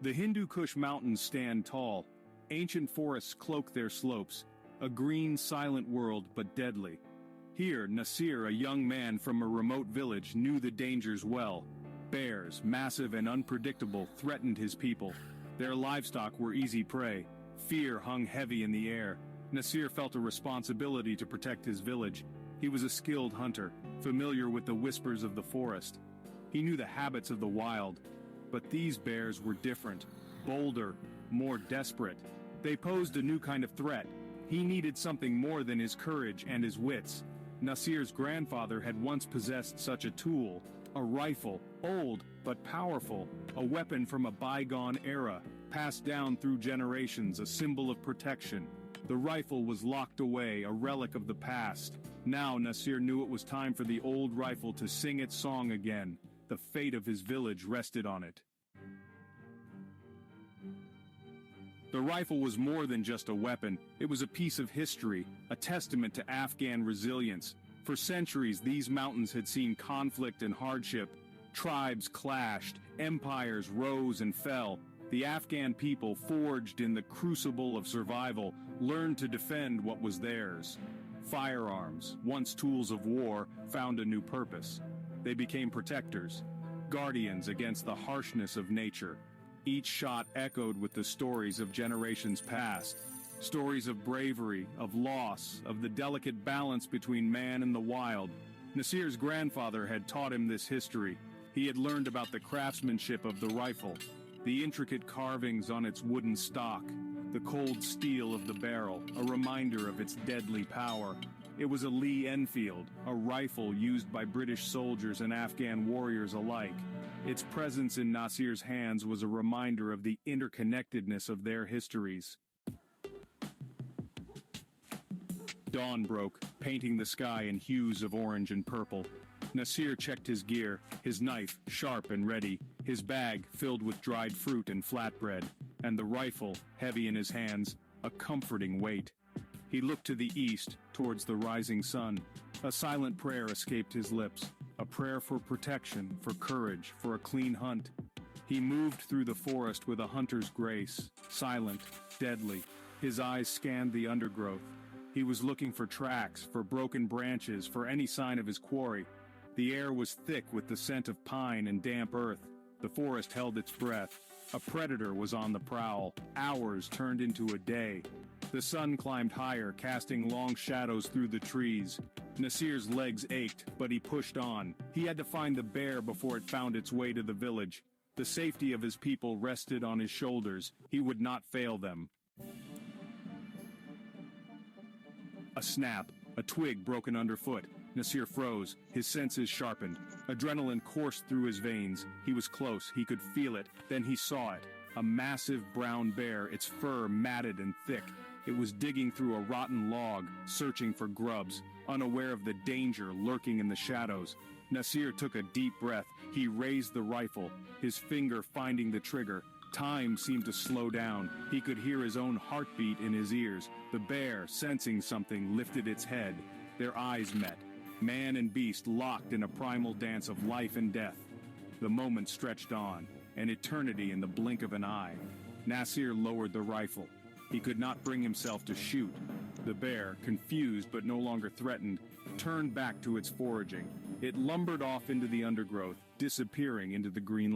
The Hindu Kush mountains stand tall. Ancient forests cloak their slopes. A green, silent world, but deadly. Here, Nasir, a young man from a remote village, knew the dangers well. Bears, massive and unpredictable, threatened his people. Their livestock were easy prey. Fear hung heavy in the air. Nasir felt a responsibility to protect his village. He was a skilled hunter, familiar with the whispers of the forest. He knew the habits of the wild. But these bears were different, bolder, more desperate. They posed a new kind of threat. He needed something more than his courage and his wits. Nasir's grandfather had once possessed such a tool, a rifle, old but powerful, a weapon from a bygone era, passed down through generations, a symbol of protection. The rifle was locked away, a relic of the past. Now Nasir knew it was time for the old rifle to sing its song again. The fate of his village rested on it. The rifle was more than just a weapon. It was a piece of history, a testament to Afghan resilience. For centuries, these mountains had seen conflict and hardship. Tribes clashed, empires rose and fell. The Afghan people, forged in the crucible of survival, learned to defend what was theirs. Firearms, once tools of war, found a new purpose. They became protectors, guardians against the harshness of nature. Each shot echoed with the stories of generations past. Stories of bravery, of loss, of the delicate balance between man and the wild. Nasir's grandfather had taught him this history. He had learned about the craftsmanship of the rifle, the intricate carvings on its wooden stock, the cold steel of the barrel, a reminder of its deadly power. It was a Lee Enfield, a rifle used by British soldiers and Afghan warriors alike. Its presence in Nasir's hands was a reminder of the interconnectedness of their histories. Dawn broke, painting the sky in hues of orange and purple. Nasir checked his gear, his knife sharp and ready, his bag filled with dried fruit and flatbread, and the rifle, heavy in his hands, a comforting weight. He looked to the east, towards the rising sun. A silent prayer escaped his lips, a prayer for protection, for courage, for a clean hunt. He moved through the forest with a hunter's grace, silent, deadly. His eyes scanned the undergrowth. He was looking for tracks, for broken branches, for any sign of his quarry. The air was thick with the scent of pine and damp earth. The forest held its breath. A predator was on the prowl. Hours turned into a day. The sun climbed higher, casting long shadows through the trees. Nasir's legs ached, but he pushed on. He had to find the bear before it found its way to the village. The safety of his people rested on his shoulders. He would not fail them. A snap, a twig broken underfoot. Nasir froze, his senses sharpened. Adrenaline coursed through his veins. He was close, he could feel it. Then he saw it. A massive brown bear, its fur matted and thick. It was digging through a rotten log, searching for grubs, unaware of the danger lurking in the shadows. Nasir took a deep breath. He raised the rifle, his finger finding the trigger. Time seemed to slow down. He could hear his own heartbeat in his ears. The bear, sensing something, lifted its head. Their eyes met. Man and beast locked in a primal dance of life and death. The moment stretched on, an eternity in the blink of an eye. Nasir lowered the rifle. He could not bring himself to shoot. The bear, confused but no longer threatened, turned back to its foraging. It lumbered off into the undergrowth, disappearing into the green